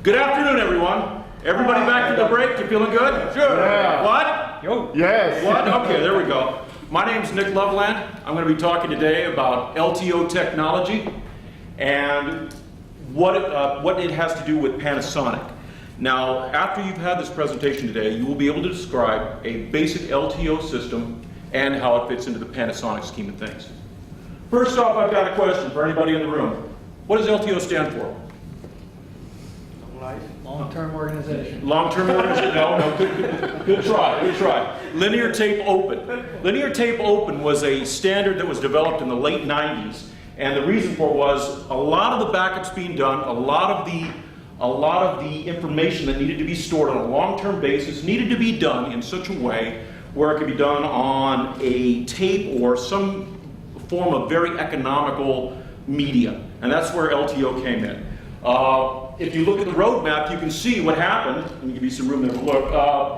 Good afternoon, everyone. Everybody back from the break? You feeling good? Sure. Yeah. What? Yo. Yes. What? Okay, there we go. My name's Nick Loveland. I'm going to be talking today about LTO Technology and what it has to do with Panasonic. Now, after you've had this presentation today, you will be able to describe a basic LTO system and how it fits into the Panasonic scheme of things. First off, I've got a question for anybody in the room. What does LTO stand for? Long-term organization. Long-term organization? No, good try. Linear tape open. Linear tape open was a standard that was developed in the late 90s, and the reason for it was a lot of the backups being done, a lot of the information that needed to be stored on a long-term basis needed to be done in such a way where it could be done on a tape or some form of very economical media, and that's where LTO came in. If you look at the roadmap, you can see what happened. Let me give you some room there to look.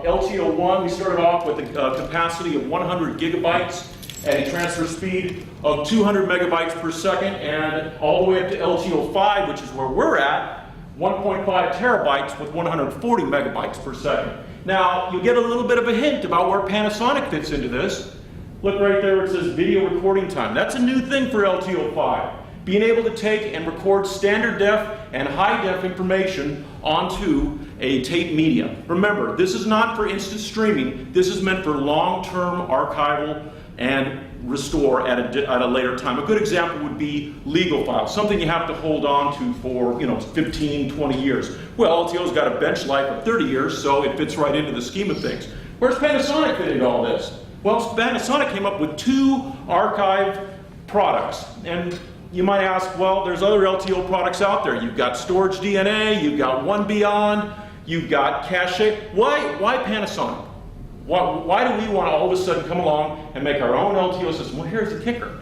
LTO 1, we started off with a capacity of 100 gigabytes and a transfer speed of 200 megabytes per second, and all the way up to LTO 5, which is where we're at, 1.5 terabytes with 140 megabytes per second. Now, you get a little bit of a hint about where Panasonic fits into this. Look right there, it says video recording time. That's a new thing for LTO 5. Being able to take and record standard def and high def information onto a tape media. Remember, this is not for instant streaming. This is meant for long-term archival and restore at a later time. A good example would be legal files, something you have to hold on to for 15, 20 years. Well, LTO's got a bench life of 30 years, so it fits right into the scheme of things. Where's Panasonic fit into all this? Well, Panasonic came up with two archive products. And you might ask, well, there's other LTO products out there. You've got Storage DNA, you've got One Beyond, you've got Cache. Why Panasonic? Why do we want to all of a sudden come along and make our own LTO system? Well, here's the kicker.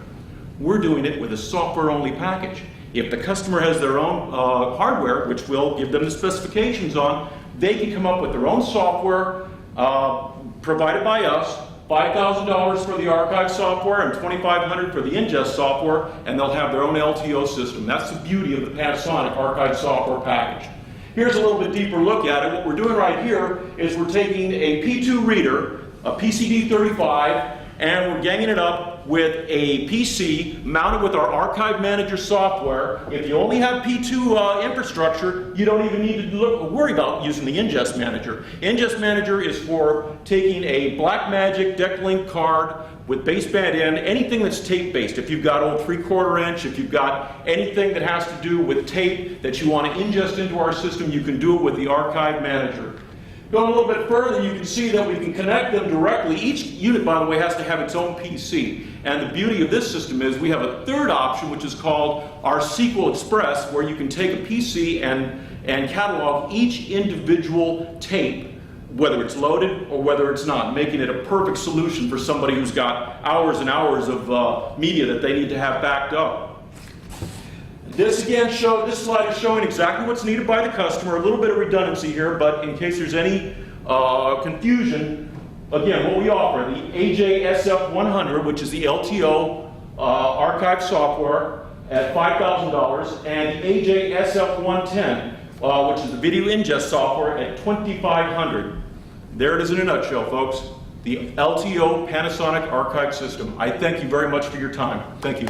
We're doing it with a software-only package. If the customer has their own hardware, which we'll give them the specifications on, they can come up with their own software provided by us, $5,000 for the archive software and $2,500 for the ingest software, and they'll have their own LTO system. That's the beauty of the Panasonic archive software package. Here's a little bit deeper look at it. What we're doing right here is we're taking a P2 reader, a PCD35, and we're ganging it up with a PC mounted with our Archive Manager software. If you only have P2 infrastructure, you don't even need to worry about using the Ingest Manager. Ingest Manager is for taking a Blackmagic DeckLink card with baseband in, anything that's tape-based. If you've got old 3/4 inch, if you've got anything that has to do with tape that you want to ingest into our system, you can do it with the Archive Manager. Going a little bit further, you can see that we can connect them directly. Each unit, by the way, has to have its own PC. And the beauty of this system is we have a third option, which is called our SQL Express, where you can take a PC and catalog each individual tape, whether it's loaded or whether it's not, making it a perfect solution for somebody who's got hours and hours of media that they need to have backed up. This slide is showing exactly what's needed by the customer. A little bit of redundancy here, but in case there's any confusion, again, what we offer, the AJSF100, which is the LTO archive software at $5,000, and the AJSF110, which is the video ingest software at $2,500. There it is in a nutshell, folks. The LTO Panasonic archive system. I thank you very much for your time. Thank you.